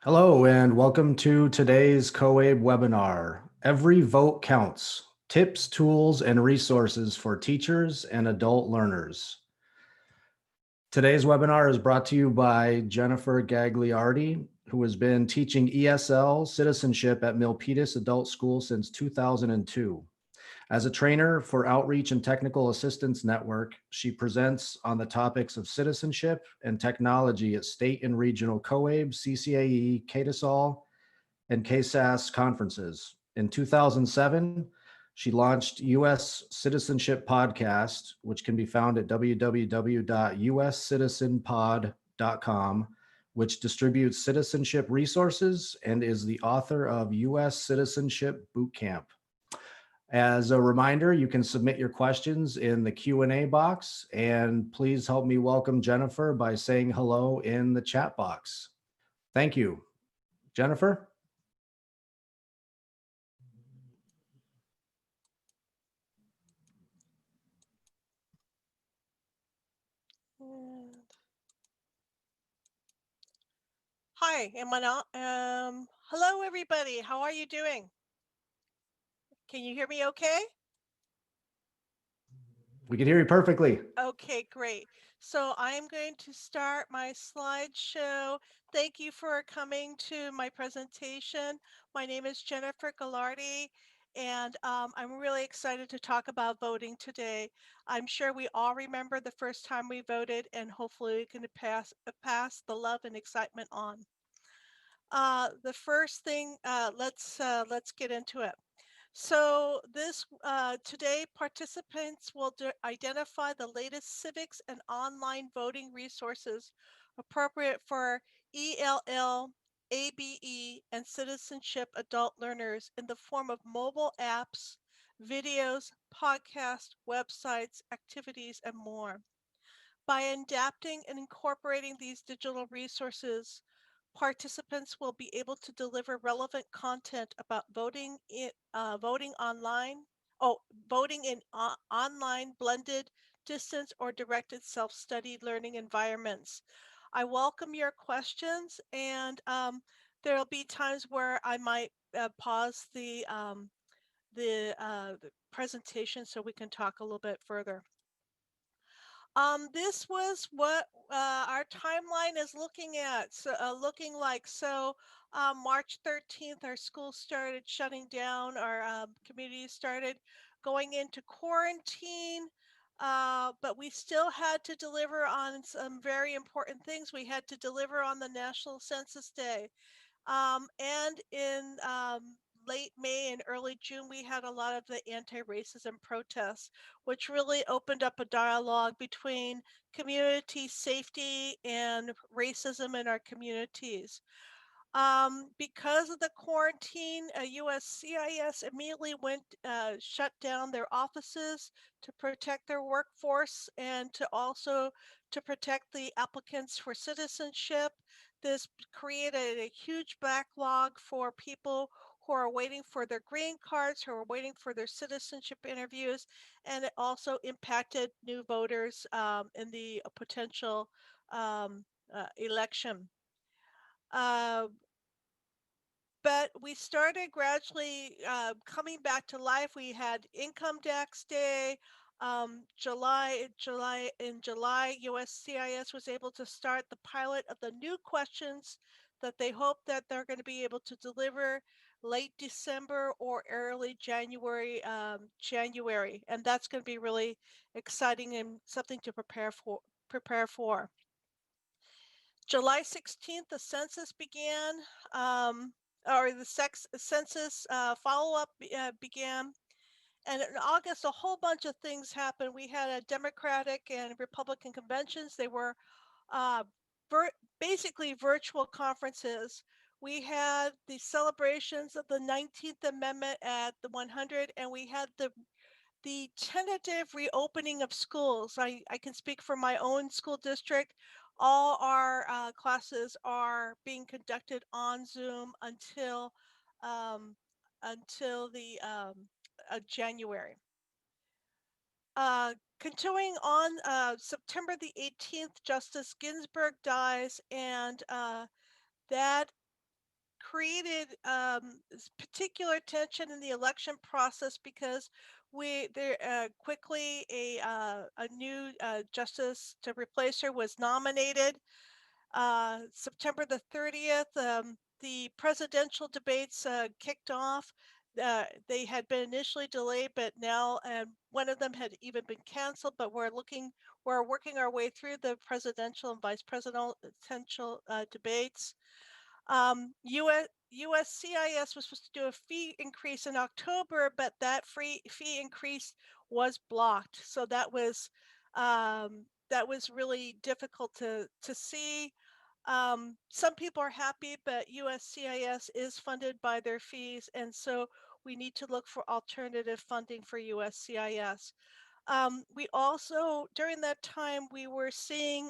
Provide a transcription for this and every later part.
Hello and welcome to today's COABE webinar, Every Vote Counts, Tips, Tools, and Resources for Teachers and Adult Learners. Today's webinar is brought to you by Jennifer Gagliardi, who has been teaching ESL Citizenship at Milpitas Adult School since 2002. As a trainer for Outreach and Technical Assistance Network, she presents on the topics of citizenship and technology at state and regional COABE, CCAE, CADISOL, and CASAS conferences. In 2007, she launched U.S. Citizenship Podcast, which can be found at www.uscitizenpod.com, which distributes citizenship resources and is the author of U.S. Citizenship Bootcamp. As a reminder, you can submit your questions in the Q&A box, and please help me welcome Jennifer by saying hello in the chat box. Thank you. Jennifer? Hi, am I not? Hello, everybody. How are you doing? Can you hear me okay? We can hear you perfectly. Okay, great. So I'm going to start my slideshow. Thank you for coming to my presentation. My name is Jennifer Gallardi, and I'm really excited to talk about voting today. I'm sure we all remember the first time we voted, and hopefully we can pass the love and excitement on. The first thing, let's get into it. So today participants will identify the latest civics and online voting resources appropriate for ELL, ABE, and citizenship adult learners in the form of mobile apps, videos, podcasts, websites, activities, and more. By adapting and incorporating these digital resources, participants will be able to deliver relevant content about voting in online blended, distance, or directed self-study learning environments. I welcome your questions, and there'll be times where I might pause the presentation so we can talk a little bit further. This was what our timeline is looking at. Looking like March 13th, our school started shutting down. Our community started going into quarantine, but we still had to deliver on some very important things. We had to deliver on the National Census Day. And in late May and early June, we had a lot of the anti-racism protests, which really opened up a dialogue between community safety and racism in our communities. Because of the quarantine, USCIS immediately shut down their offices to protect their workforce and to protect the applicants for citizenship. This created a huge backlog for people who are waiting for their green cards, who are waiting for their citizenship interviews, and it also impacted new voters in the potential election. But we started gradually coming back to life. We had Income Tax Day. In July, USCIS was able to start the pilot of the new questions that they hope that they're going to be able to deliver late December or early January. And that's going to be really exciting and something to prepare for. July 16th, the census began. Or the census follow-up began. And in August, a whole bunch of things happened. We had a Democratic and Republican conventions. They were basically virtual conferences. We had the celebrations of the 19th Amendment at the 100, and we had the tentative reopening of schools. I can speak for my own school district. All our classes are being conducted on Zoom until the January. Continuing on, September the 18th, Justice Ginsburg dies, and that created particular tension in the election process because we there quickly a new justice to replace her was nominated. September the 30th, the presidential debates kicked off. They had been initially delayed, but now, and one of them had even been canceled. But we're working our way through the presidential and vice presidential debates. USCIS was supposed to do a fee increase in October, but that fee increase was blocked. So that was really difficult to see. Some people are happy, but USCIS is funded by their fees, and so we need to look for alternative funding for USCIS. We also, during that time, we were seeing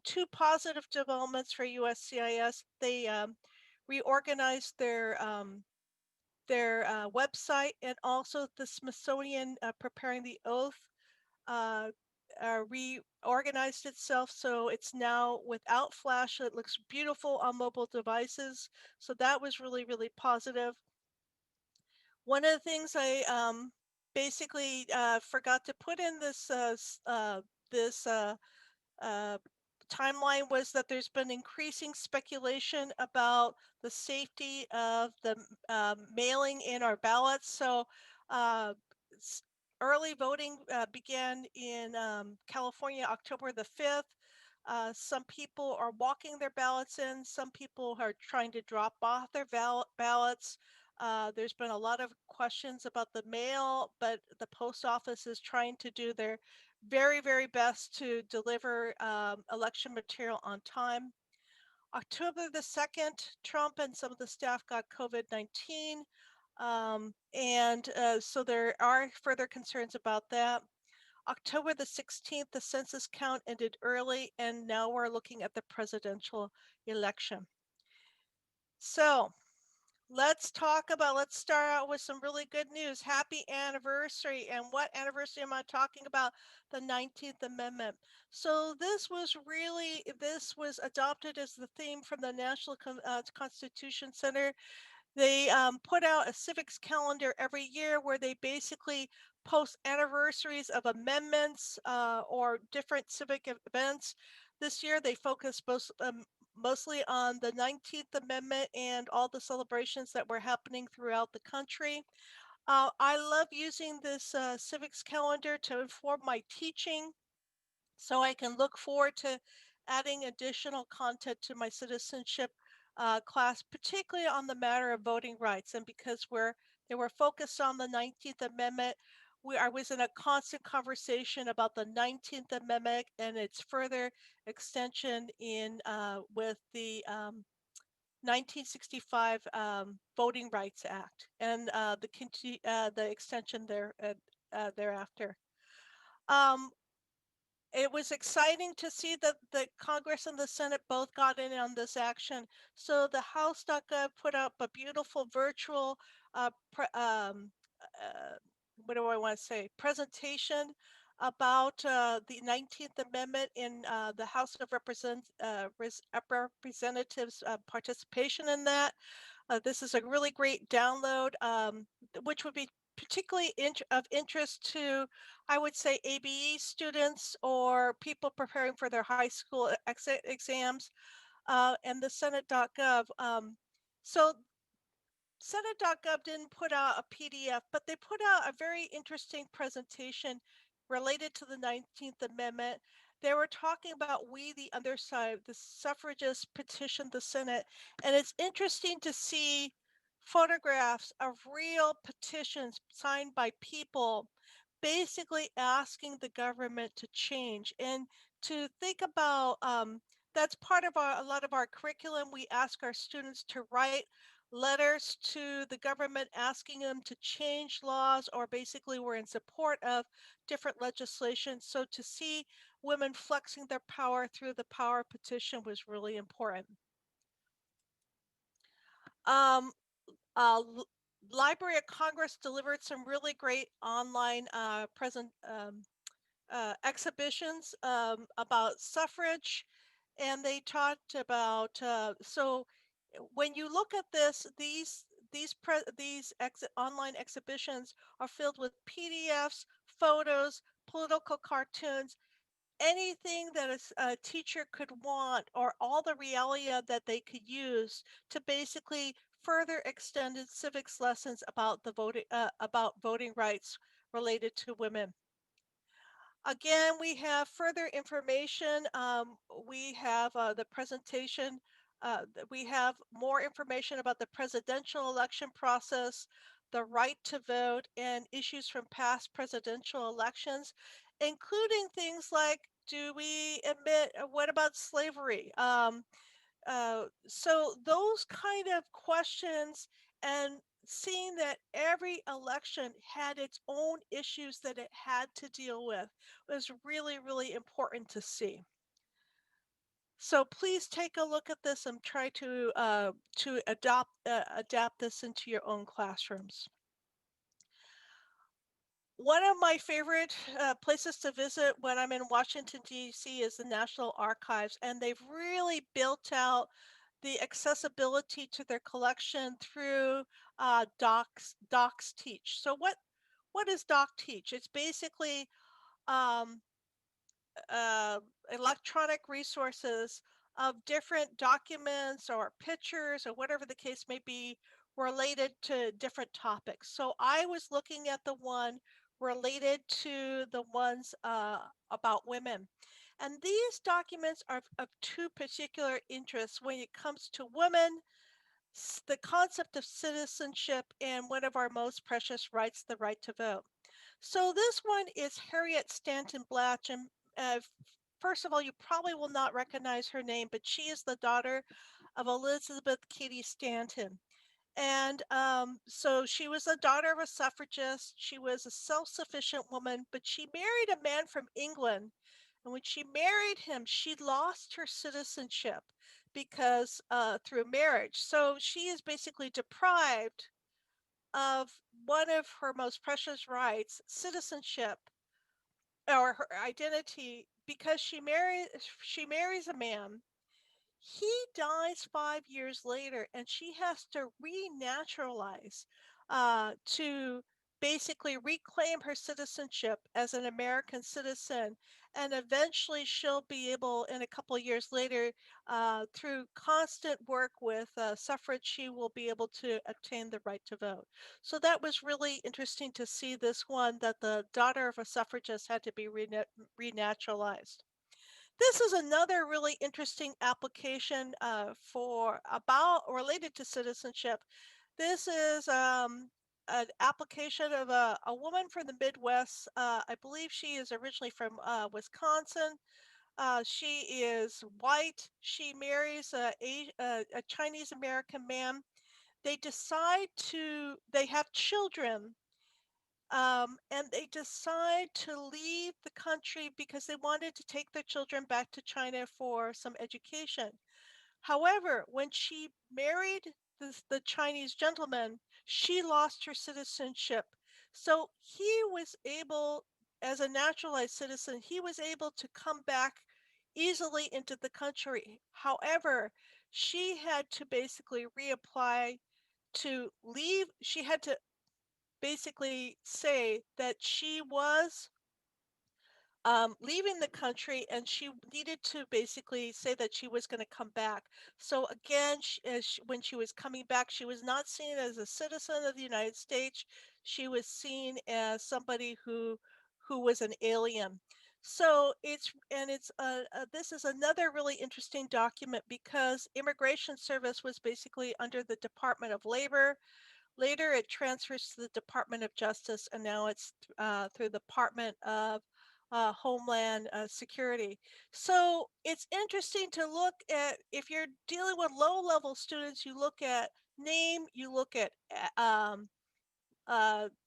two positive developments for USCIS. They reorganized their website, and also the Smithsonian Preparing the Oath uh, reorganized itself, so it's now without flash. It looks beautiful on mobile devices, so that was really, really positive. One of the things I basically forgot to put in this uh, timeline was that there's been increasing speculation about the safety of the mailing in our ballots. So uh, early voting began in California October the 5th. Some people are walking their ballots in. Some people are trying to drop off their ballots. There's been a lot of questions about the mail, but the post office is trying to do their very, very best to deliver election material on time. October the 2nd, Trump and some of the staff got COVID-19. And so there are further concerns about that. October the 16th, the census count ended early, and now we're looking at the presidential election. So let's start out with some really good news. Happy anniversary. And what anniversary am I talking about? The 19th Amendment. So this was adopted as the theme from the National Constitution Center. They put out a civics calendar every year where they basically post anniversaries of amendments or different civic events. This year they focused mostly on the 19th Amendment and all the celebrations that were happening throughout the country. I love using this civics calendar to inform my teaching, so I can look forward to adding additional content to my citizenship class, particularly on the matter of voting rights. And because they were focused on the 19th Amendment, I was in a constant conversation about the 19th Amendment and its further extension in with the 1965 Voting Rights Act and the extension thereafter. It was exciting to see that the Congress and the Senate both got in on this action. So the House.gov put up a beautiful virtual, uh, what do I want to say, presentation about the 19th Amendment in the House of Representatives participation in that. This is a really great download, which would be particularly of interest to, I would say, ABE students or people preparing for their high school exit exams, and the Senate.gov. So Senate.gov didn't put out a PDF, but they put out a very interesting presentation related to the 19th Amendment. They were talking about we, the other side, the suffragists petitioned the Senate. And it's interesting to see photographs of real petitions signed by people basically asking the government to change and to think about that's part of a lot of our curriculum. We ask our students to write letters to the government asking them to change laws, or basically we're in support of different legislation. So to see women flexing their power through the power petition was really important. Um, Library of Congress delivered some really great online exhibitions about suffrage, and they talked about when you look at this, these online exhibitions are filled with PDFs, photos, political cartoons, anything that a teacher could want, or all the realia that they could use to basically further extended civics lessons about voting rights related to women. Again, we have further information. We have the presentation. We have more information about the presidential election process, the right to vote, and issues from past presidential elections, including things like, do we admit, what about slavery? So those kind of questions, and seeing that every election had its own issues that it had to deal with, was really, really important to see. So please take a look at this and try to adapt this into your own classrooms. One of my favorite places to visit when I'm in Washington, D.C. is the National Archives, and they've really built out the accessibility to their collection through Docs Teach. So what is Doc Teach? It's basically um, uh, electronic resources of different documents or pictures or whatever the case may be related to different topics. So I was looking at the one related to the ones about women. And these documents are of two particular interests when it comes to women, the concept of citizenship, and one of our most precious rights, the right to vote. So this one is Harriet Stanton Blatch, and uh, first of all, you probably will not recognize her name, but she is the daughter of Elizabeth Cady Stanton. And so she was the daughter of a suffragist. She was a self-sufficient woman, but she married a man from England. And when she married him, she lost her citizenship because through marriage. So she is basically deprived of one of her most precious rights, citizenship, or her identity, because she marries a man. He dies 5 years later, and she has to renaturalize to basically reclaim her citizenship as an American citizen. And eventually, she'll be able, in a couple of years later, through constant work with suffrage, she will be able to obtain the right to vote. So that was really interesting to see this one, that the daughter of a suffragist had to be renaturalized. This is another really interesting application for about related to citizenship. This is an application of a woman from the Midwest. I believe she is originally from Wisconsin. She is white. She marries a Chinese American man. They have children, and they decide to leave the country because they wanted to take their children back to China for some education. However, when she married the Chinese gentleman, she lost her citizenship. So he was able, as a naturalized citizen, he was able to come back easily into the country. However, she had to basically reapply to leave. She had to basically say that she was leaving the country, and she needed to basically say that she was going to come back. So again, when she was coming back, she was not seen as a citizen of the United States. She was seen as somebody who was an alien. So this is another really interesting document, because Immigration Service was basically under the Department of Labor. Later, it transfers to the Department of Justice, and now it's through the Department of Homeland Security. So it's interesting to look at, if you're dealing with low-level students, you look at name, you look at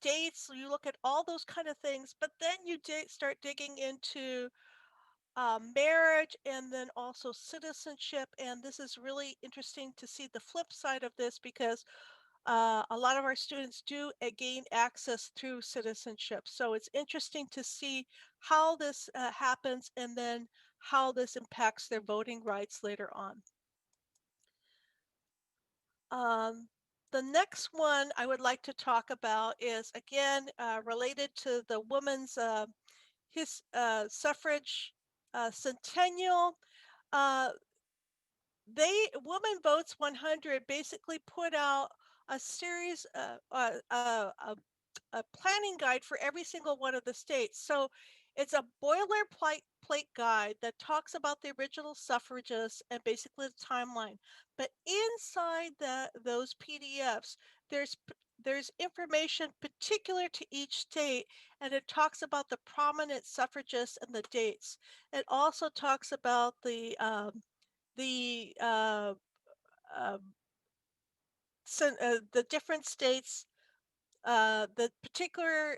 dates, you look at all those kind of things, but then you start digging into marriage, and then also citizenship. And this is really interesting to see the flip side of this, because a lot of our students do gain access through citizenship. So it's interesting to see how this happens, and then how this impacts their voting rights later on. The next one I would like to talk about is again related to the women's suffrage centennial. Uh, Woman Votes 100 basically put out a series, a planning guide for every single one of the states. So it's a boilerplate guide that talks about the original suffragists and basically the timeline. But inside those PDFs, there's information particular to each state, and it talks about the prominent suffragists and the dates. It also talks about the um, the different states, the particular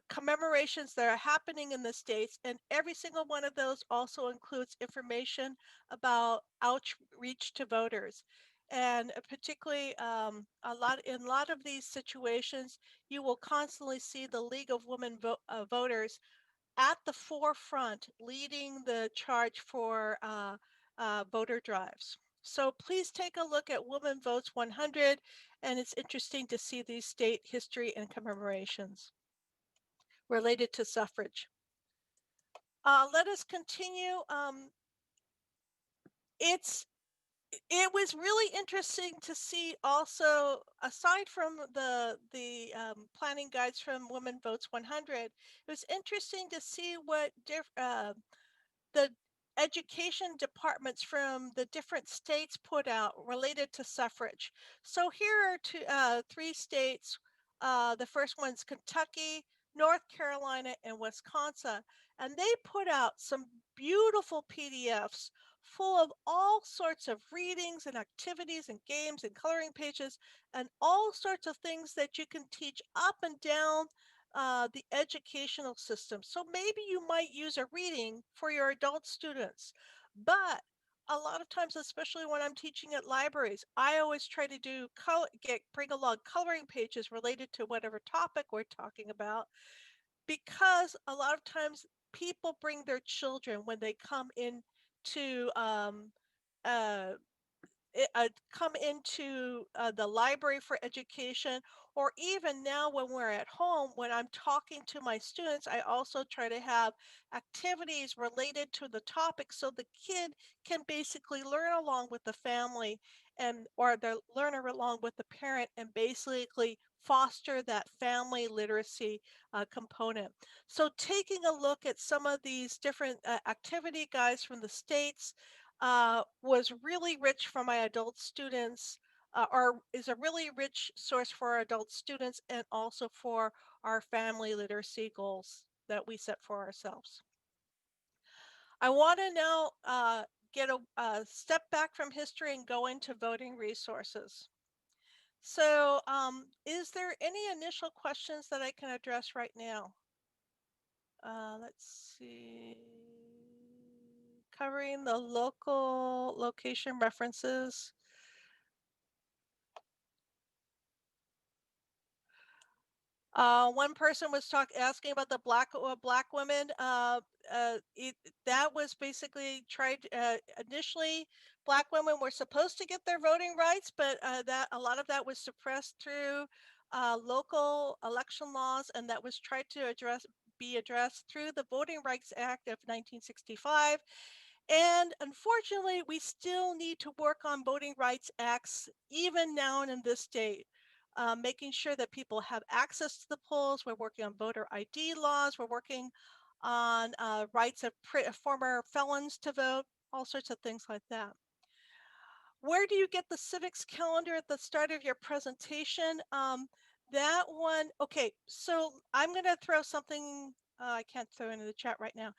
commemorations that are happening in the states, and every single one of those also includes information about outreach to voters. And particularly, in a lot of these situations, you will constantly see the League of Women Voters at the forefront, leading the charge for voter drives. So please take a look at Women Votes 100, and it's interesting to see these state history and commemorations related to suffrage. Let us continue. It was really interesting to see also, aside from the planning guides from Women Votes 100, it was interesting to see what the education departments from the different states put out related to suffrage. So here are three states. The first one's Kentucky, North Carolina, and Wisconsin. And they put out some beautiful PDFs full of all sorts of readings and activities and games and coloring pages and all sorts of things that you can teach up and down the educational system. So maybe you might use a reading for your adult students, but a lot of times, especially when I'm teaching at libraries, I always try to bring along coloring pages related to whatever topic we're talking about, because a lot of times people bring their children when they come in to uh, come into the library for education, or even now when we're at home, when I'm talking to my students, I also try to have activities related to the topic so the kid can basically learn along with the family, and or the learner along with the parent, and basically foster that family literacy component. So taking a look at some of these different activity guides from the states was really rich for my adult students, or is a really rich source for our adult students, and also for our family literacy goals that we set for ourselves. I want to now get a step back from history and go into voting resources. So is there any initial questions that I can address right now? Let's see. Covering the local location references. One person was asking about the black women. That was basically tried initially. Black women were supposed to get their voting rights, but that a lot of that was suppressed through local election laws, and that was tried to be addressed through the Voting Rights Act of 1965. And unfortunately, we still need to work on voting rights acts even now and in this date. Making sure that people have access to the polls. We're working on voter ID laws. We're working on rights of former felons to vote, all sorts of things like that. Where do you get the civics calendar at the start of your presentation? That one, okay, so I'm going to throw something, I can't throw into the chat right now.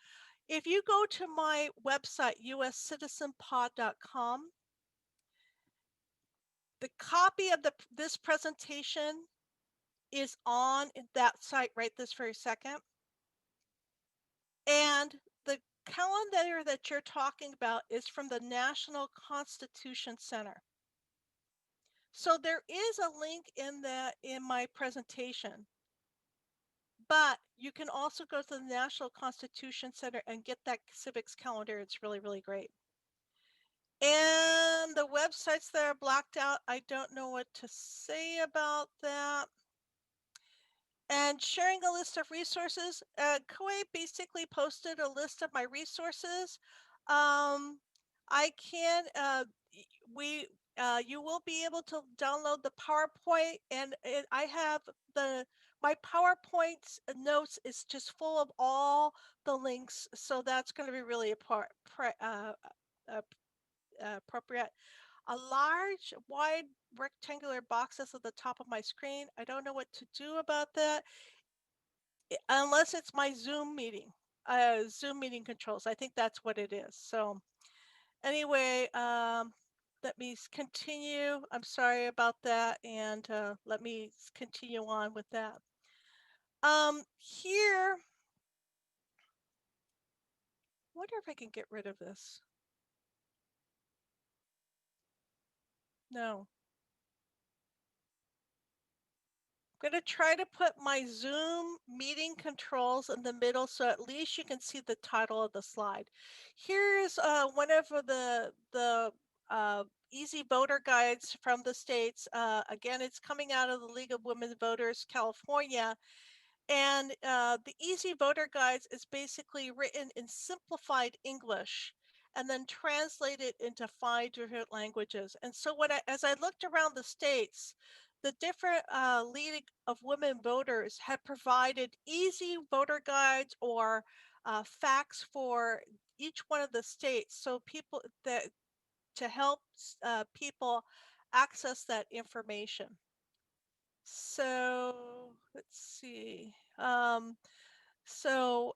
If you go to my website, uscitizenpod.com, the copy of this presentation is on that site right this very second. And the calendar that you're talking about is from the National Constitution Center. So there is a link in my presentation, but you can also go to the National Constitution Center and get that civics calendar. It's really, really great. And the websites that are blacked out, I don't know what to say about that. And sharing a list of resources. COABE basically posted a list of my resources. I can, you will be able to download the PowerPoint, and I have my PowerPoint notes is just full of all the links, so that's going to be really appropriate. A large, wide rectangular box that's at the top of my screen. I don't know what to do about that unless it's my Zoom meeting controls. I think that's what it is. So anyway, let me continue. I'm sorry about that, and let me continue on with that. Here, wonder if I can get rid of this. No. I'm going to try to put my Zoom meeting controls in the middle so at least you can see the title of the slide. Here's one of the easy voter guides from the states. Again, it's coming out of the League of Women Voters, California. And the easy voter guides is basically written in simplified English and then translated into 5 different languages. And so as I looked around the states, the different League of Women Voters had provided easy voter guides or facts for each one of the states, so people to help people access that information. So let's see. So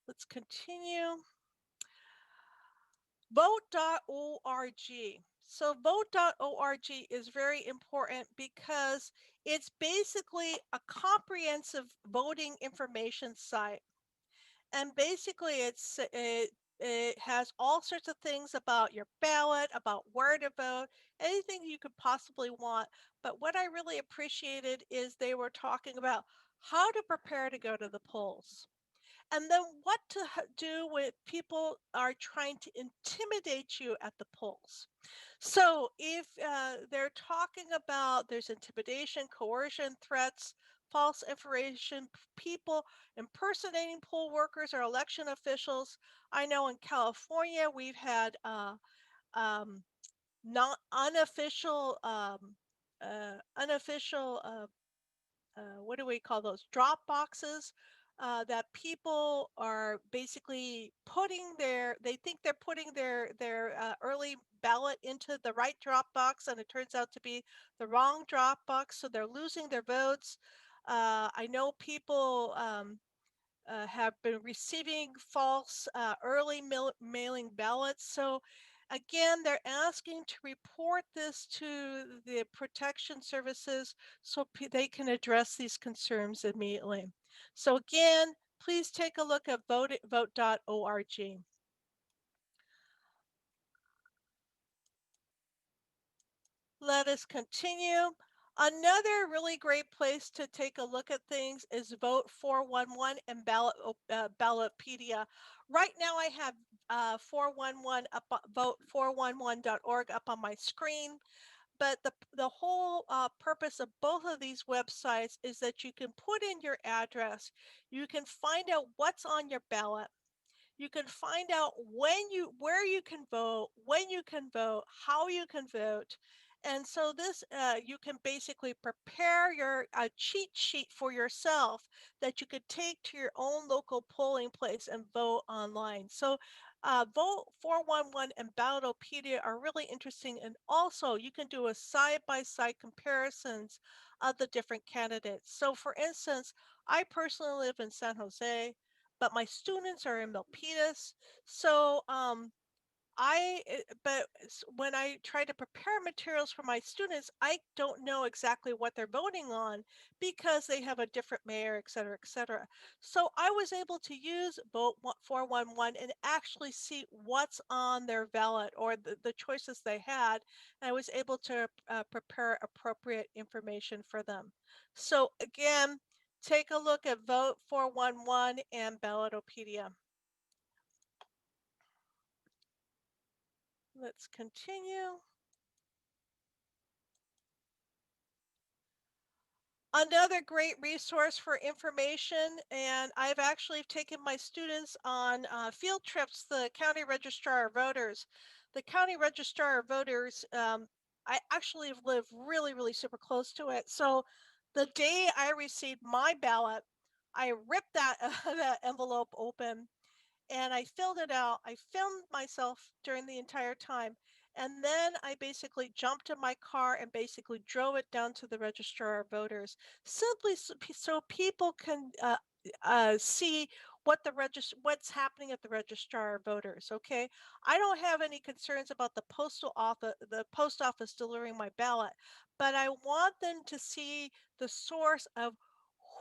let's continue. Vote.org. So vote.org is very important because it's basically a comprehensive voting information site. And basically it has all sorts of things about your ballot, about where to vote, anything you could possibly want. But what I really appreciated is they were talking about how to prepare to go to the polls. And then what to do when people are trying to intimidate you at the polls. So if they're talking about there's intimidation, coercion, threats, false information, people impersonating poll workers or election officials. I know in California we've had not unofficial what do we call those, drop boxes that people are basically they think they're putting their early ballot into the right drop box, and it turns out to be the wrong drop box, so they're losing their votes. I know people have been receiving false early mailing ballots. So again, they're asking to report this to the protection services so they can address these concerns immediately. So again, please take a look at vote.org. Let us continue. Another really great place to take a look at things is Vote 411 and Ballotpedia. Right now I have 411 up, vote411.org up on my screen. But the whole purpose of both of these websites is that you can put in your address. You can find out what's on your ballot. You can find out where you can vote, when you can vote, how you can vote. And so this, you can basically prepare your cheat sheet for yourself that you could take to your own local polling place and vote online. So Vote 411 and Ballotpedia are really interesting. And also you can do a side-by-side comparisons of the different candidates. So for instance, I personally live in San Jose, but my students are in Milpitas. So but when I try to prepare materials for my students, I don't know exactly what they're voting on because they have a different mayor, et cetera, et cetera. So I was able to use Vote 411 and actually see what's on their ballot or the choices they had. And I was able to prepare appropriate information for them. So again, take a look at Vote 411 and Ballotpedia. Let's continue. Another great resource for information, and I've actually taken my students on field trips, the County Registrar of Voters. The County Registrar of Voters, I actually live really, really super close to it. So the day I received my ballot, I ripped that, that envelope open and I filled it out. I filmed myself during the entire time. And then I basically jumped in my car and basically drove it down to the Registrar of Voters, simply so people can see what's happening at the Registrar of Voters. Okay, I don't have any concerns about the post office delivering my ballot, but I want them to see the source of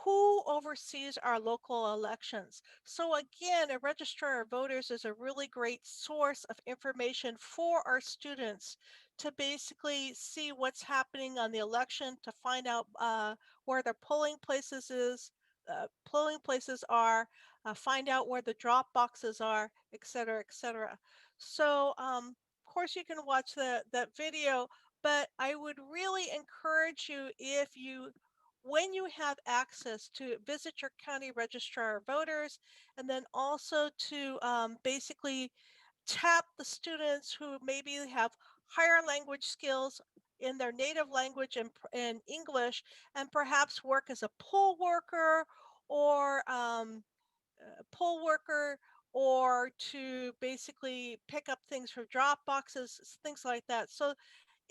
who oversees our local elections. So again, a registrar of voters is a really great source of information for our students to basically see what's happening on the election, to find out where their polling places are, find out where the drop boxes are, etc., etc. So of course you can watch that video, but I would really encourage you, when you have access, to visit your county registrar of voters, and then also to basically tap the students who maybe have higher language skills in their native language and English, and perhaps work as a poll worker or poll worker, or to basically pick up things from drop boxes, things like that. So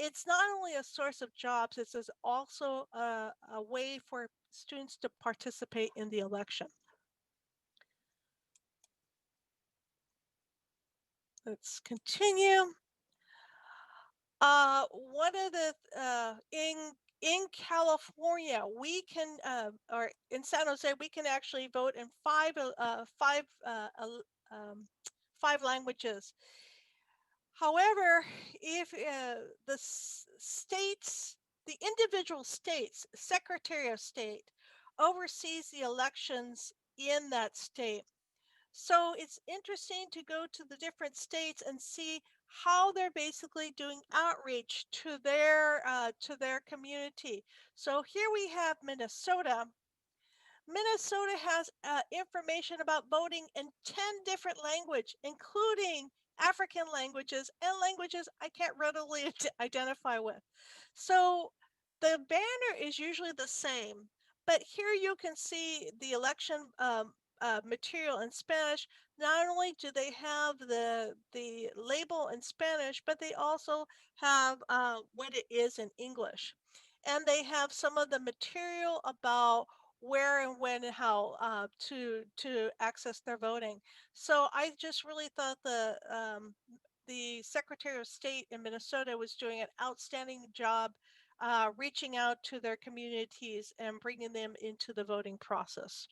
it's not only a source of jobs, it's also a way for students to participate in the election. Let's continue. One of the in California, we can or in San Jose, we can actually vote in five languages. However, if the individual states, Secretary of State, oversees the elections in that state. So it's interesting to go to the different states and see how they're basically doing outreach to their community. So here we have Minnesota. Minnesota has information about voting in 10 different languages, including African languages and languages I can't readily identify with. So the banner is usually the same, but here you can see the election material in Spanish. Not only do they have the label in Spanish, but they also have what it is in English. And they have some of the material about where and when and how to access their voting. So I just really thought the Secretary of State in Minnesota was doing an outstanding job reaching out to their communities and bringing them into the voting process.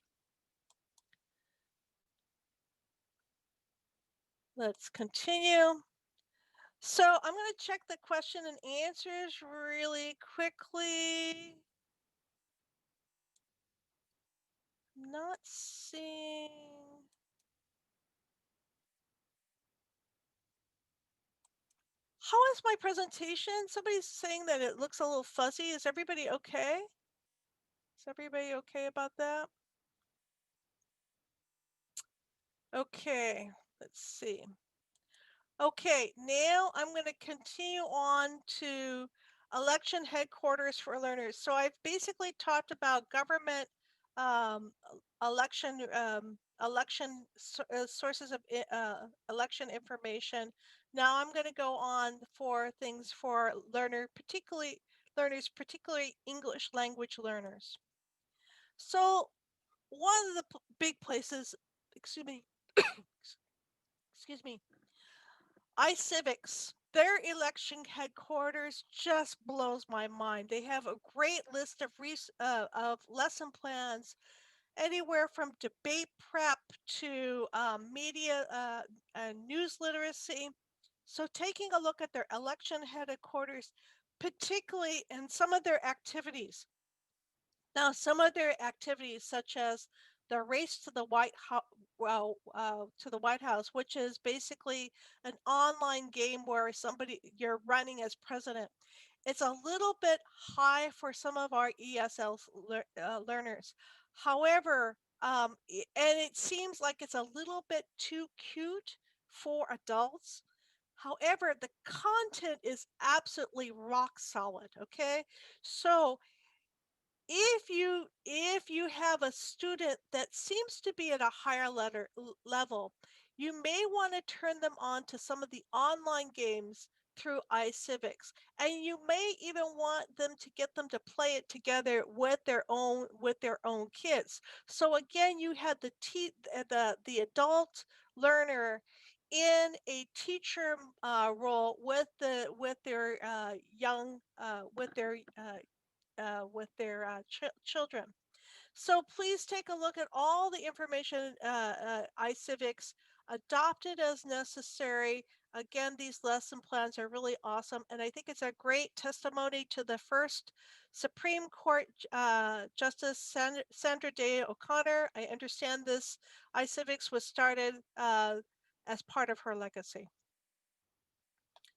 Let's continue. So I'm going to check the question and answers really quickly. Not seeing. How is my presentation? Somebody's saying that it looks a little fuzzy. Is everybody okay? Is everybody okay about that? Okay, let's see. Okay, now I'm going to continue on to election headquarters for learners. So I've basically talked about government election sources of election information. Now I'm going to go on for things for learners, particularly English language learners. So one of the big places, excuse me, iCivics, their election headquarters just blows my mind. They have a great list of lesson plans, anywhere from debate prep to media and news literacy. So taking a look at their election headquarters, particularly in some of their activities. Now, some of their activities, such as the race to the White House, to the White House, which is basically an online game where you're running as president. It's a little bit high for some of our ESL learners. However, and it seems like it's a little bit too cute for adults. However, the content is absolutely rock solid. Okay, so if you have a student that seems to be at a higher level, you may want to turn them on to some of the online games through iCivics, and you may even want them to get them to play it together with their own kids. So again, you have the adult learner in a teacher role with their children. So please take a look at all the information iCivics adopted as necessary. Again, these lesson plans are really awesome, and I think it's a great testimony to the first Supreme Court Justice Sandra Day O'Connor. I understand this iCivics was started as part of her legacy.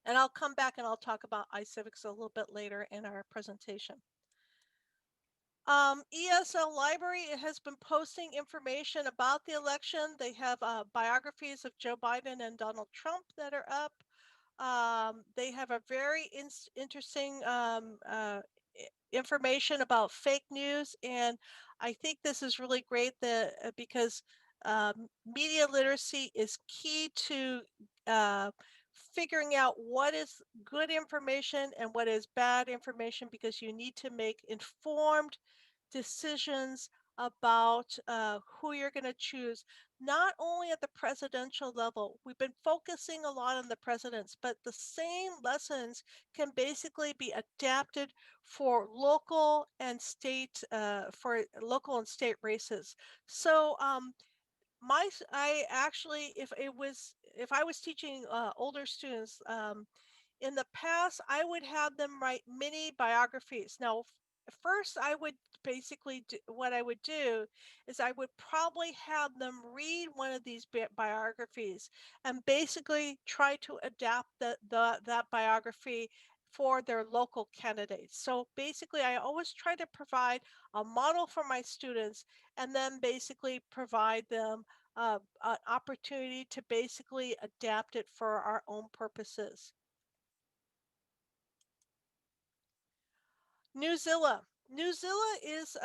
And I'll come back and I'll talk about iCivics a little bit later in our presentation. ESL Library has been posting information about the election. They have biographies of Joe Biden and Donald Trump that are up. They have a very interesting information about fake news, and I think this is really great because media literacy is key to figuring out what is good information and what is bad information, because you need to make informed decisions about who you're going to choose, not only at the presidential level. We've been focusing a lot on the presidents, but the same lessons can basically be adapted for local and state races. So I actually, if I was teaching older students, in the past, I would have them write mini biographies. Now, first, I would basically what I would do is I would probably have them read one of these biographies and basically try to adapt that biography for their local candidates. So basically, I always try to provide a model for my students and then basically provide them an opportunity to basically adapt it for our own purposes. Newsela. Newsela is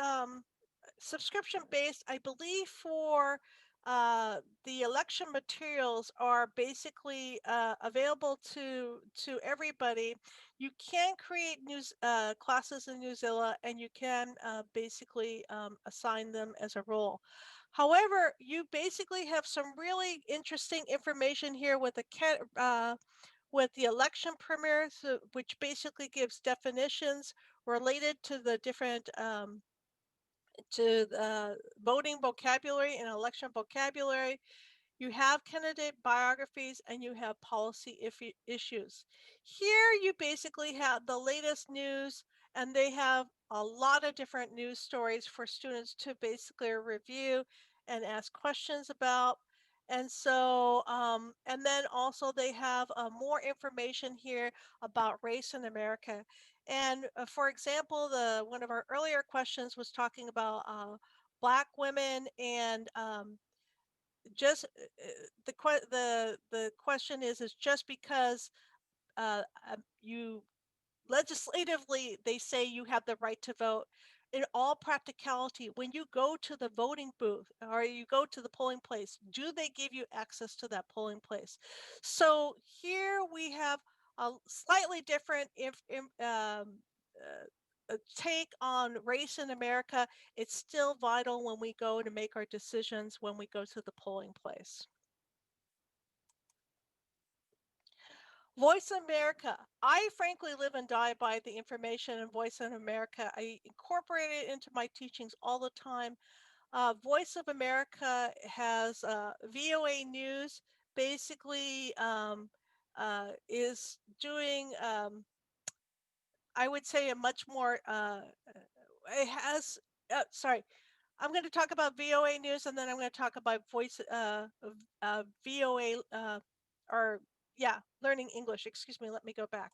subscription based. I believe for the election materials are basically available to everybody. You can create news classes in Newsela, and you can basically assign them as a role. However, you basically have some really interesting information here with the election premieres, which basically gives definitions related to the different to the voting vocabulary and election vocabulary. You have candidate biographies and you have policy issues. Here you basically have the latest news, and they have a lot of different news stories for students to basically review and ask questions about. And so, and then also they have more information here about race in America. And for example, one of our earlier questions was talking about Black women, and just the question is just because you legislatively they say you have the right to vote, in all practicality, when you go to the voting booth or you go to the polling place, do they give you access to that polling place? So here we have a slightly different take on race in America. It's still vital when we go to make our decisions when we go to the polling place. Voice America. I frankly live and die by the information in Voice of America. I incorporate it into my teachings all the time. Voice of America has VOANews, basically is doing, I would say, a much more, it has, sorry, I'm going to talk about VOA News, and then I'm going to talk about VOA, or yeah, learning English. Excuse me. Let me go back.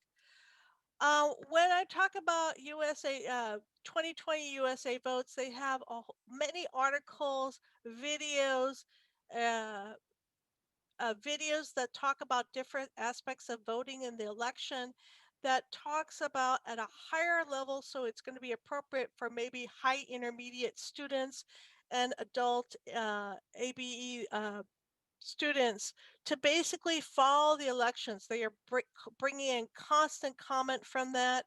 When I talk about USA 2020 USA votes, they have many articles, videos, uh, videos that talk about different aspects of voting in the election, that talks about at a higher level, so it's going to be appropriate for maybe high intermediate students and adult ABE students to basically follow the elections. They are bringing in constant comment from that.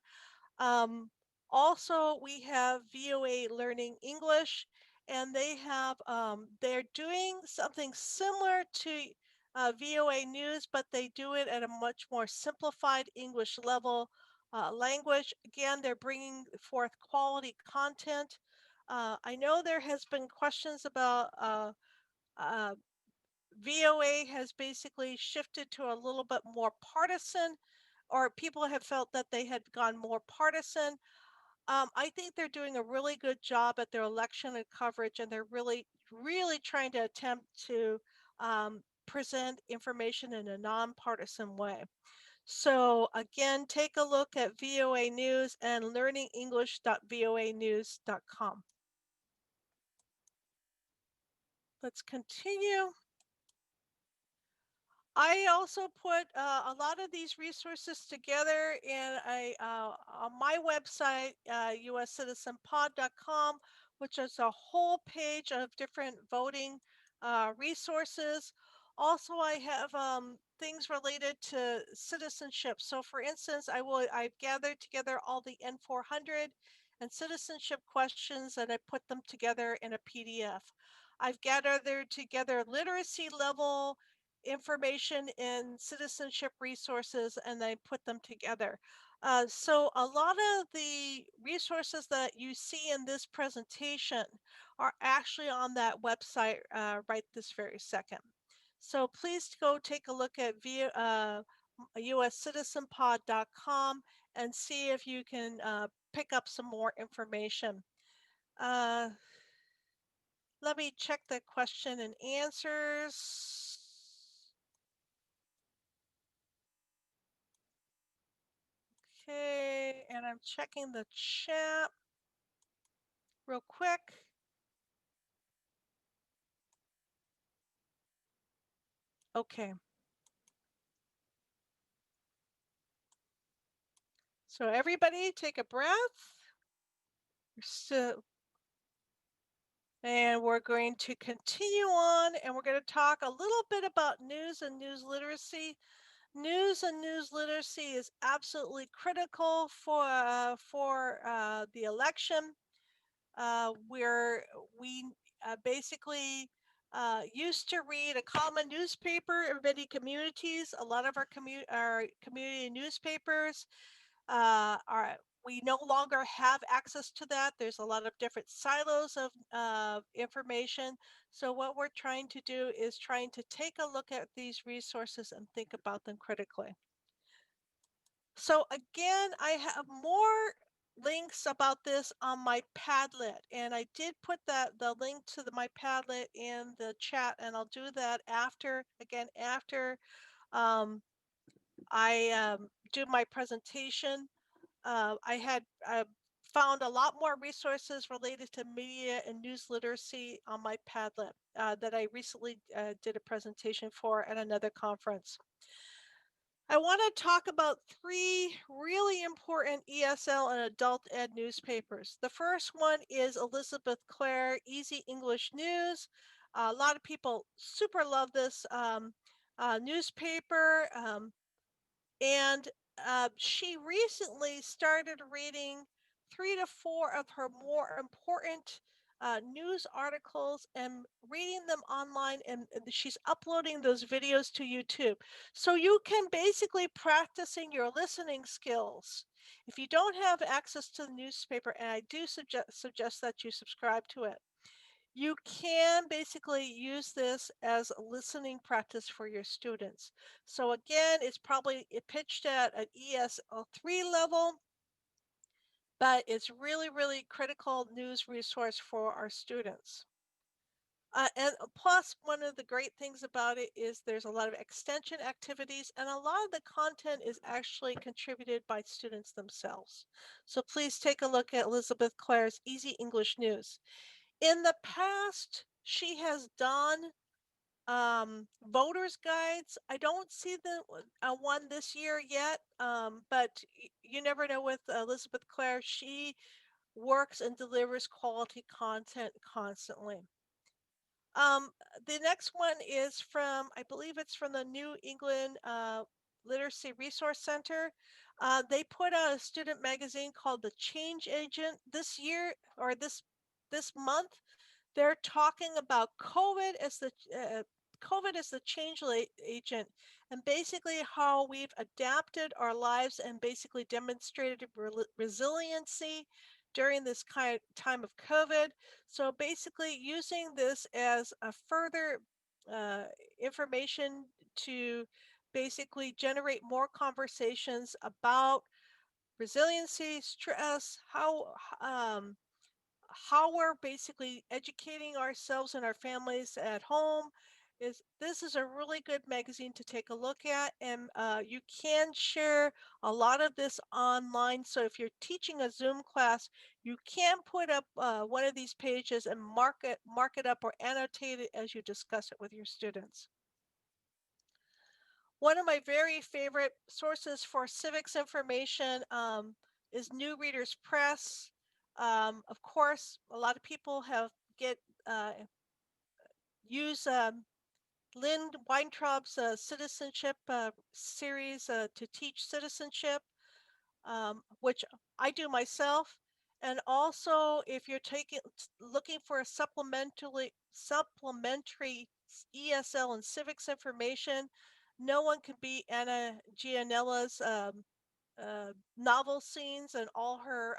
Also, we have VOA Learning English, and they're doing something similar to VOA News, but they do it at a much more simplified English level language. Again, they're bringing forth quality content. I know there has been questions about VOA has basically shifted to a little bit more partisan, or people have felt that they had gone more partisan. I think they're doing a really good job at their election and coverage, and they're really, really trying to attempt to present information in a nonpartisan way. So again, take a look at VOA News and learningenglish.voanews.com. Let's continue. I also put a lot of these resources together in on my website, uscitizenpod.com, which is a whole page of different voting resources. Also, I have things related to citizenship. So, for instance, I've gathered together all the N400 and citizenship questions, and I put them together in a PDF. I've gathered together literacy level information in citizenship resources, and I put them together. So a lot of the resources that you see in this presentation are actually on that website right this very second. So please go take a look at uscitizenpod.com and see if you can pick up some more information. Let me check the question and answers. Okay, and I'm checking the chat real quick. Okay. So everybody take a breath. And we're going to continue on, and we're going to talk a little bit about news and news literacy. News and news literacy is absolutely critical for the election. Where we basically used to read a common newspaper in many communities. A lot of our community newspapers are we no longer have access to that. There's a lot of different silos of information. So what we're trying to do is trying to take a look at these resources and think about them critically. So again, I have more links about this on my Padlet, and I did put the link to my Padlet in the chat, and I'll do that after I do my presentation. I had found a lot more resources related to media and news literacy on my Padlet that I recently did a presentation for at another conference. I want to talk about three really important ESL and adult ed newspapers. The first one is Elizabeth Clare Easy English News. A lot of people super love this newspaper. And she recently started reading 3 to 4 of her more important news articles and reading them online, and she's uploading those videos to YouTube. So you can basically practicing your listening skills. If you don't have access to the newspaper, and I do suggest that you subscribe to it, you can basically use this as a listening practice for your students. So again, it's probably pitched at an ESL 3 level. but it's really, really critical news resource for our students. And plus, one of the great things about it is there's a lot of extension activities, and a lot of the content is actually contributed by students themselves. So please take a look at Elizabeth Clare's Easy English News. In the past, she has done voters guides. I don't see the one this year yet, but you never know with Elizabeth Clare. She works and delivers quality content constantly. Um, the next one is from, I believe it's from the New England Literacy Resource Center. They put out a student magazine called The Change Agent this year, or this month. They're talking about COVID as the change agent, and basically how we've adapted our lives and basically demonstrated resiliency during this time of COVID. So basically using this as a further uh, information to basically generate more conversations about resiliency, stress, how we're basically educating ourselves and our families at home. This is a really good magazine to take a look at, and you can share a lot of this online. So if you're teaching a Zoom class, you can put up one of these pages and mark it up or annotate it as you discuss it with your students. One of my very favorite sources for civics information is New Readers Press. Of course, a lot of people uh, use Lynn Weintraub's Citizenship series to teach citizenship, which I do myself. And also, if you're looking for a supplementary ESL and civics information, no one can beat Anna Gianella's novel scenes and all her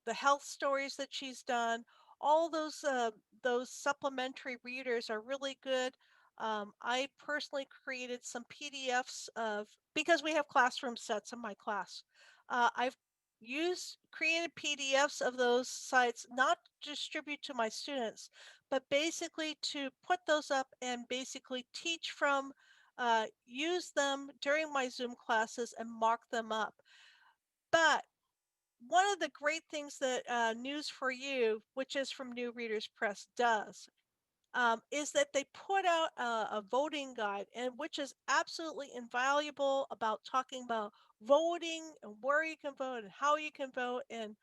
the health stories that she's done. All those supplementary readers are really good. I personally created some PDFs because we have classroom sets in my class. I've created PDFs of those sites, not to distribute to my students, but basically to put those up and basically teach from, use them during my Zoom classes and mark them up. But one of the great things that News for You, which is from New Readers Press, does is that they put out a voting guide, and which is absolutely invaluable about talking about voting and where you can vote and how you can vote and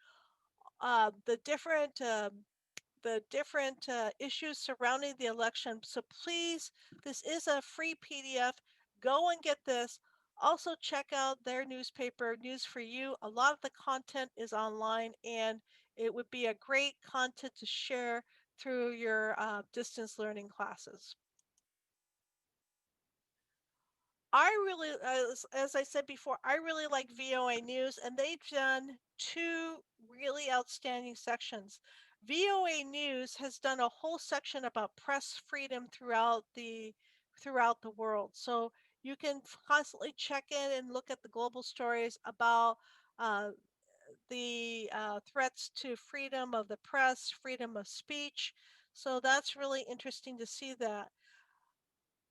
the different issues surrounding the election. So please, this is a free PDF. Go and get this. Also check out their newspaper, News for You. A lot of the content is online, and it would be a great content to share through your distance learning classes. I really, as I said before, I really like VOANews, and they've done two really outstanding sections. VOANews has done a whole section about press freedom throughout the world. So you can constantly check in and look at the global stories about uh, the threats to freedom of the press, freedom of speech. So that's really interesting to see that.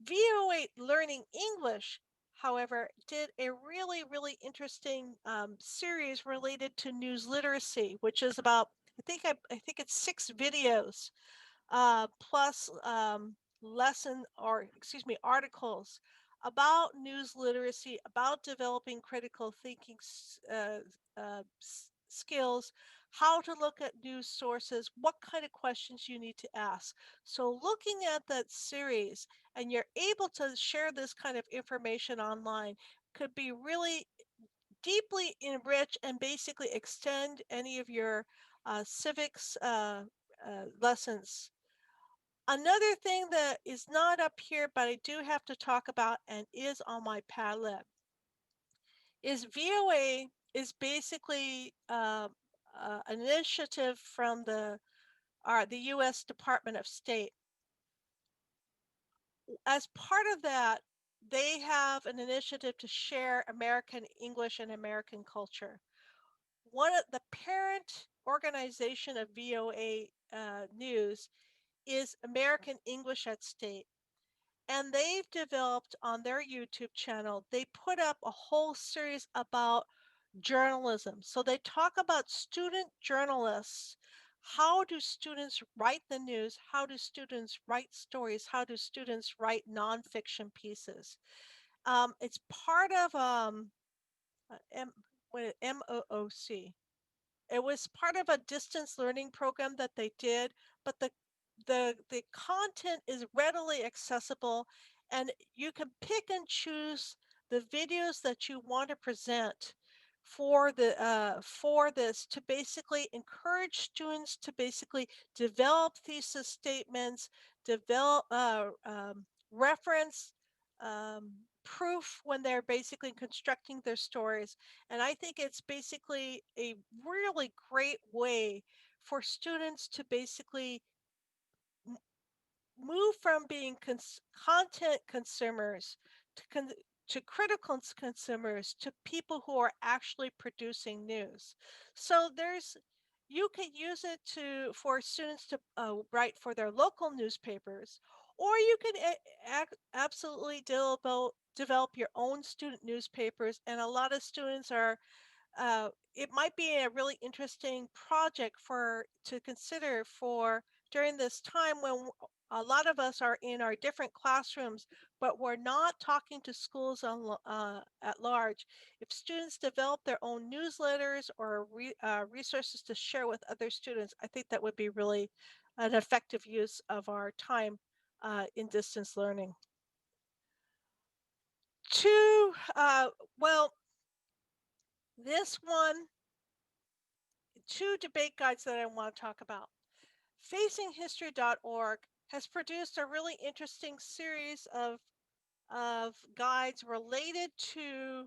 VOA Learning English, however, did a really, really interesting series related to news literacy, which is about, I think it's 6 videos plus articles about news literacy, about developing critical thinking skills, how to look at news sources, what kind of questions you need to ask. So looking at that series and you're able to share this kind of information online could be really deeply enrich and basically extend any of your civics lessons. Another thing that is not up here, but I do have to talk about and is on my Padlet, is VOA is basically an initiative from the U.S. Department of State. As part of that, they have an initiative to share American English and American culture. one of the parent organization of VOA News is American English at State. And they've developed on their YouTube channel, they put up a whole series about journalism. So they talk about student journalists. How do students write the news? How do students write stories? How do students write nonfiction pieces? It's part of MOOC. It was part of a distance learning program that they did, but the content is readily accessible, and you can pick and choose the videos that you want to present for this to basically encourage students to basically develop thesis statements, develop reference proof when they're basically constructing their stories. And I think it's basically a really great way for students to basically move from being content consumers to to critical consumers to people who are actually producing news. So you can use it for students to write for their local newspapers, or you can absolutely develop your own student newspapers. And a lot of students are it might be a really interesting project to consider for during this time when a lot of us are in our different classrooms, but we're not talking to schools at large. If students develop their own newsletters or resources to share with other students, I think that would be really an effective use of our time in distance learning. Well, this one, two debate guides that I want to talk about. Facinghistory.org has produced a really interesting series of guides related to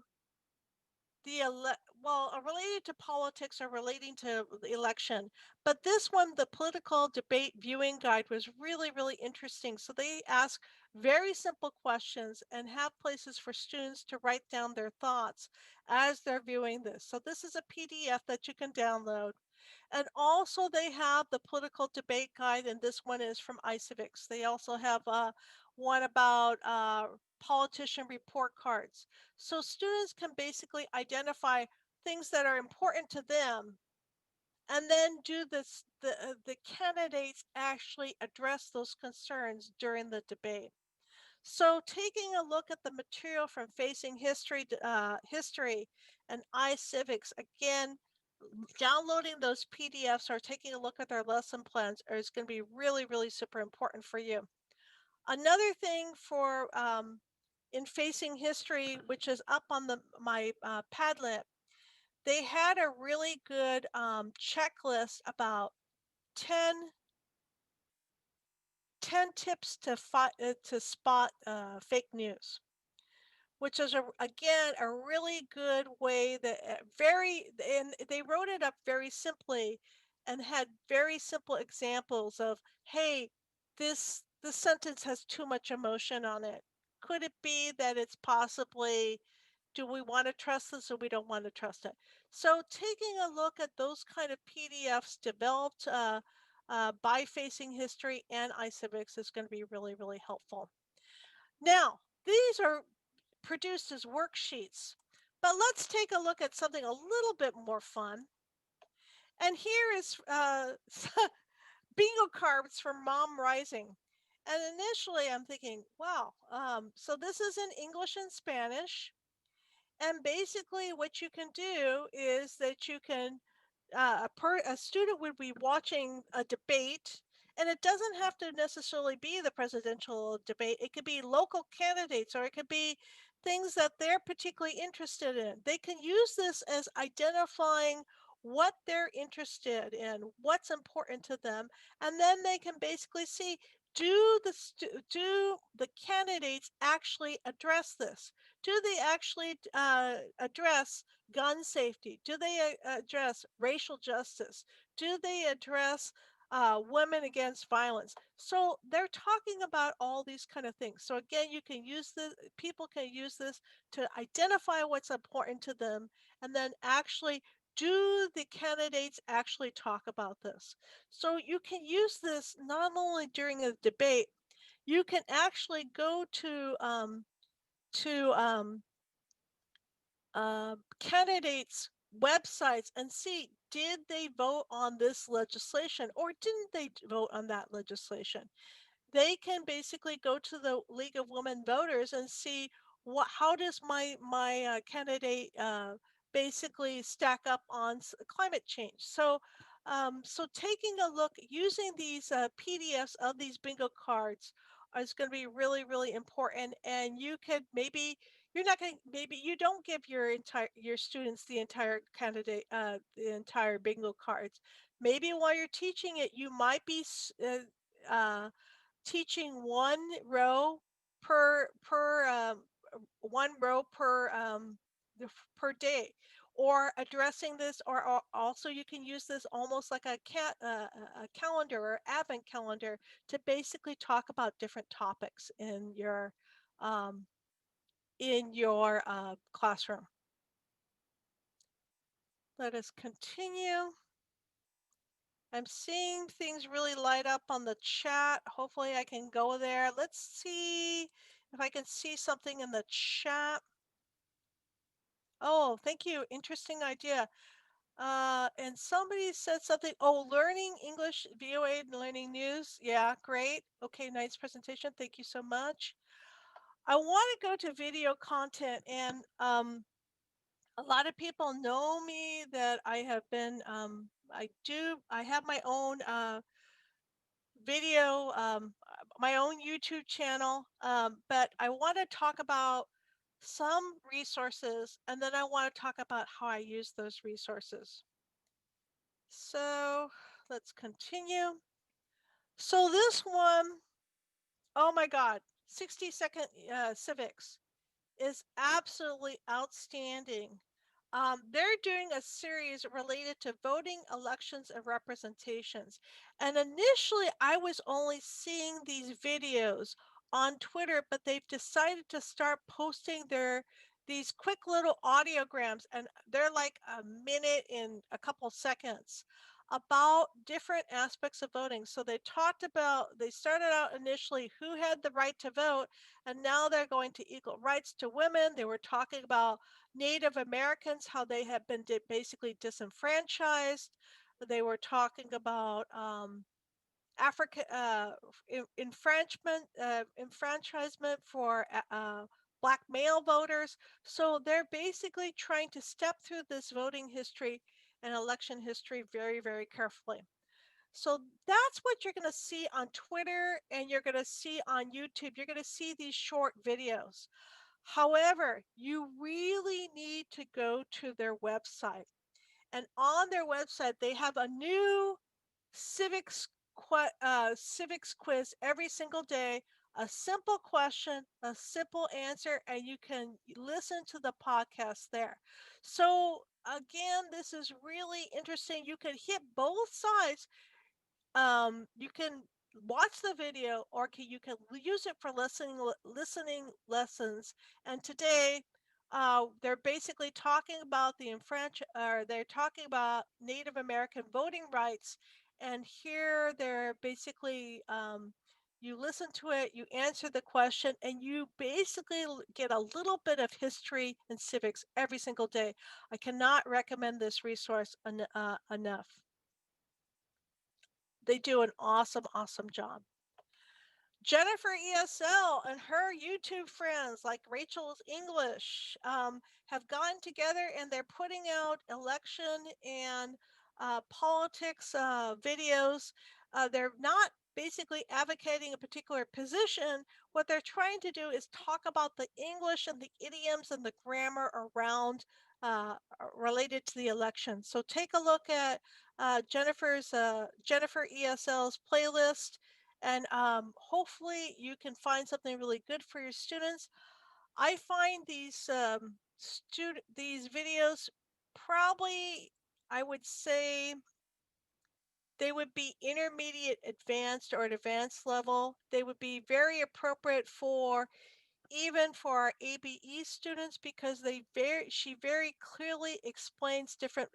related to politics or relating to the election. But this one, the political debate viewing guide, was really, really interesting. So they ask very simple questions and have places for students to write down their thoughts as they're viewing this. So this is a PDF that you can download. And also they have the political debate guide, and this one is from iCivics. They also have one about politician report cards. So students can basically identify things that are important to them, and then the candidates actually address those concerns during the debate. So taking a look at the material from Facing History and iCivics, again, downloading those PDFs or taking a look at their lesson plans is going to be really, really super important for you. Another thing for in Facing History, which is up on my Padlet, they had a really good checklist about 10 tips to spot fake news, which is again a really good way that and they wrote it up very simply and had very simple examples of, hey, this sentence has too much emotion on it. Could it be that it's possibly, do we want to trust this or we don't want to trust it? So taking a look at those kind of PDFs developed by Facing History and iCivics is going to be really, really helpful. Now, these are produced as worksheets, but let's take a look at something a little bit more fun. And here is bingo cards for Mom Rising. And initially I'm thinking, wow, so this is in English and Spanish. And basically what you can do is that you can, a student would be watching a debate, and it doesn't have to necessarily be the presidential debate. It could be local candidates, or it could be things that they're particularly interested in. They can use this as identifying what they're interested in, what's important to them, and then they can basically see, do the candidates actually address this? Do they actually address gun safety? Do they address racial justice? Do they address women against violence? So they're talking about all these kind of things. So again, you can use this, people can use this to identify what's important to them, and then actually do the candidates actually talk about this? So you can use this not only during a debate, you can actually go to candidates' websites and see, did they vote on this legislation or didn't they vote on that legislation? They can basically go to the League of Women Voters and see how does my candidate basically stack up on climate change. So taking a look using these PDFs of these bingo cards is going to be really really important. And you could maybe you're not going to maybe you don't give your students the entire candidate the entire bingo cards. Maybe while you're teaching it, you might be teaching one row per day, or addressing this, or also you can use this almost like a calendar or advent calendar to basically talk about different topics um, in your classroom. Let us continue. I'm seeing things really light up on the chat. Hopefully I can go there. Let's see if I can see something in the chat. Oh, thank you. Interesting idea. And somebody said something. Oh, learning English, VOA and learning news. Yeah, great. Okay, nice presentation. Thank you so much. I want to go to video content, and a lot of people know me that I have been I have my own video, my own YouTube channel, but I want to talk about some resources, and then I want to talk about how I use those resources. So let's continue. So this one, oh my God, 60-second civics is absolutely outstanding. They're doing a series related to voting, elections, and representations. And initially, I was only seeing these videos on Twitter, but they've decided to start posting these quick little audiograms, and they're like a minute in a couple seconds about different aspects of voting. So they started out initially who had the right to vote, and now they're going to equal rights to women. They were talking about Native Americans, how they have been basically disenfranchised. They were talking about African enfranchisement for Black male voters. So they're basically trying to step through this voting history and election history very, very carefully. So that's what you're going to see on Twitter, and you're going to see on YouTube. You're going to see these short videos. However, you really need to go to their website. And on their website, they have a new civics quiz every single day, a simple question, a simple answer, and you can listen to the podcast there. So again, this is really interesting. You can hit both sides. You can watch the video, or you can use it for listening lessons. And today they're basically talking about they're talking about Native American voting rights, and here they're basically you listen to it, you answer the question, and you basically get a little bit of history and civics every single day. I cannot recommend this resource enough. They do an awesome, awesome job. Jennifer ESL and her YouTube friends like Rachel's English have gotten together, and they're putting out election and politics videos. They're not basically advocating a particular position. What they're trying to do is talk about the English and the idioms and the grammar around related to the election. So take a look at Jennifer ESL's playlist, and hopefully you can find something really good for your students. I find these videos probably, I would say, they would be intermediate advanced or at advanced level. They would be very appropriate for even for our ABE students, because she very clearly explains different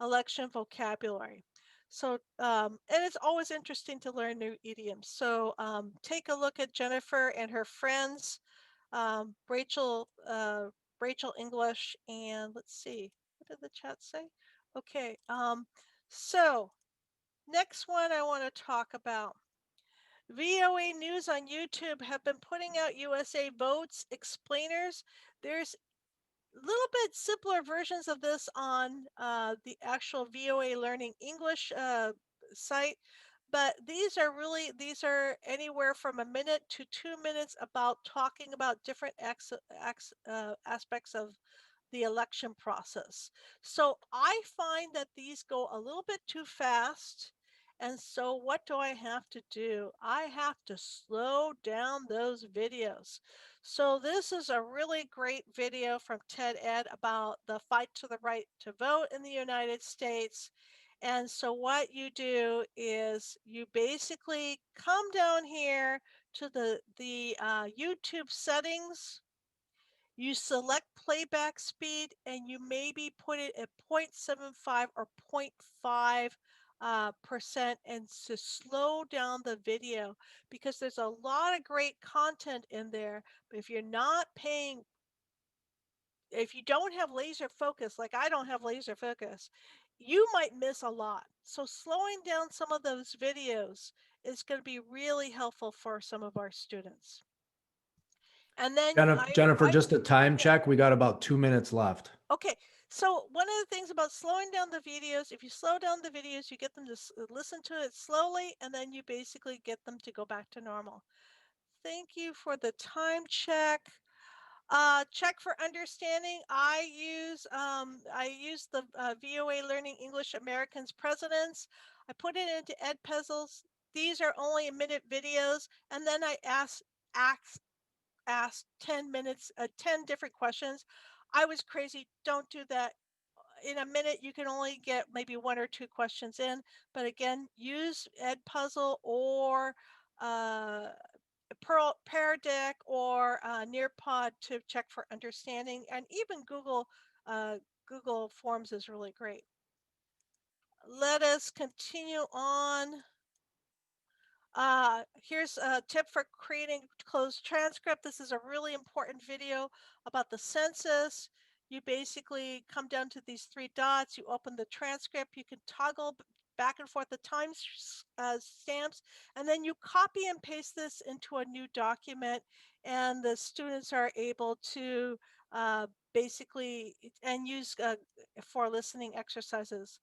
election vocabulary. So, and it's always interesting to learn new idioms. So take a look at Jennifer and her friends, Rachel, Rachel English, and let's see, what did the chat say? Okay, so next one I want to talk about. VOANews on YouTube have been putting out USA Votes explainers. There's little bit simpler versions of this on the actual VOA Learning English site, but these are anywhere from a minute to 2 minutes about talking about different aspects of the election process. So I find that these go a little bit too fast. And so what do I have to do? I have to slow down those videos. So this is a really great video from TED Ed about the fight to the right to vote in the United States. And so what you do is you basically come down here to the YouTube settings. You select playback speed and you maybe put it at 0.75 or 0.5 percent, and to slow down the video, because there's a lot of great content in there. But if you're not paying, if you don't have laser focus, like I don't have laser focus, you might miss a lot. So slowing down some of those videos is going to be really helpful for some of our students. And then Jennifer, just a time yeah. check. We got about 2 minutes left. Okay, so one of the things about slowing down the videos, if you slow down the videos, you get them to listen to it slowly, and then you basically get them to go back to normal. Thank you for the time check. Check for understanding. I use the VOA Learning English Americans Presidents. I put it into Edpuzzles. These are only a minute videos, and then I ask 10 minutes, 10 different questions. I was crazy. Don't do that. In a minute, you can only get maybe 1 or 2 questions in. But again, use Edpuzzle or Pear Deck or Nearpod to check for understanding. And even Google Forms is really great. Let us continue on. Here's a tip for creating closed transcript. This is a really important video about the census. You basically come down to these 3 dots, you open the transcript, you can toggle back and forth the time stamps, and then you copy and paste this into a new document, and the students are able to basically and use for listening exercises.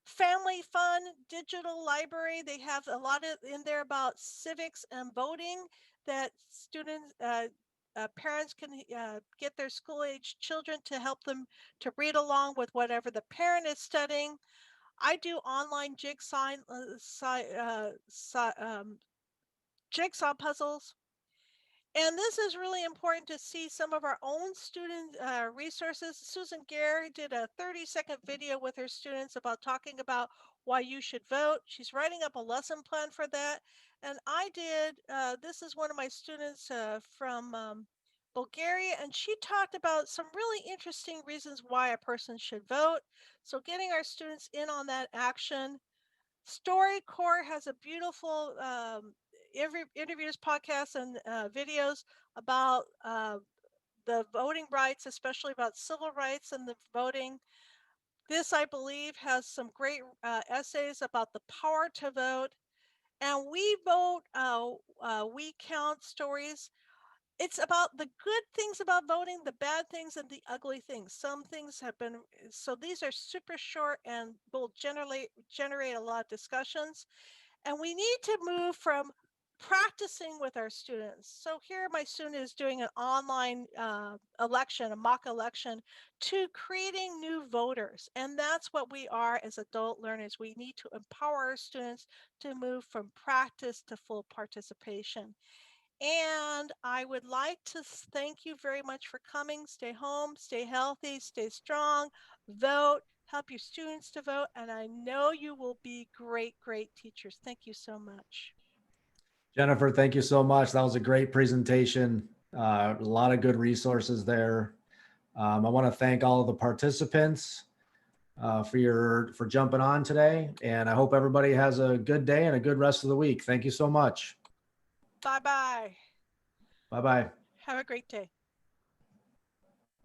Family fun digital library. They have a lot of in there about civics and voting that students, parents can get their school age children to help them to read along with whatever the parent is studying. I do online jigsaw puzzles. And this is really important to see some of our own student resources. Susan Gare did a 30-second video with her students about talking about why you should vote. She's writing up a lesson plan for that. And I did, this is one of my students from Bulgaria, and she talked about some really interesting reasons why a person should vote. So getting our students in on that action. StoryCorps has a beautiful interviews, podcasts, and videos about the voting rights, especially about civil rights and the voting. This, I believe, has some great essays about the power to vote. And We Vote, We Count stories. It's about the good things about voting, the bad things, and the ugly things. Some things have been, so these are super short and will generate a lot of discussions. And we need to move from practicing with our students. So here my student is doing an online election, a mock election, to creating new voters. And that's what we are as adult learners. We need to empower our students to move from practice to full participation. And I would like to thank you very much for coming. Stay home, stay healthy, stay strong, vote, help your students to vote. And I know you will be great, great teachers. Thank you so much. Jennifer, thank you so much. That was a great presentation. A lot of good resources there. I want to thank all of the participants for jumping on today, and I hope everybody has a good day and a good rest of the week. Thank you so much. Bye-bye. Bye bye. Have a great day.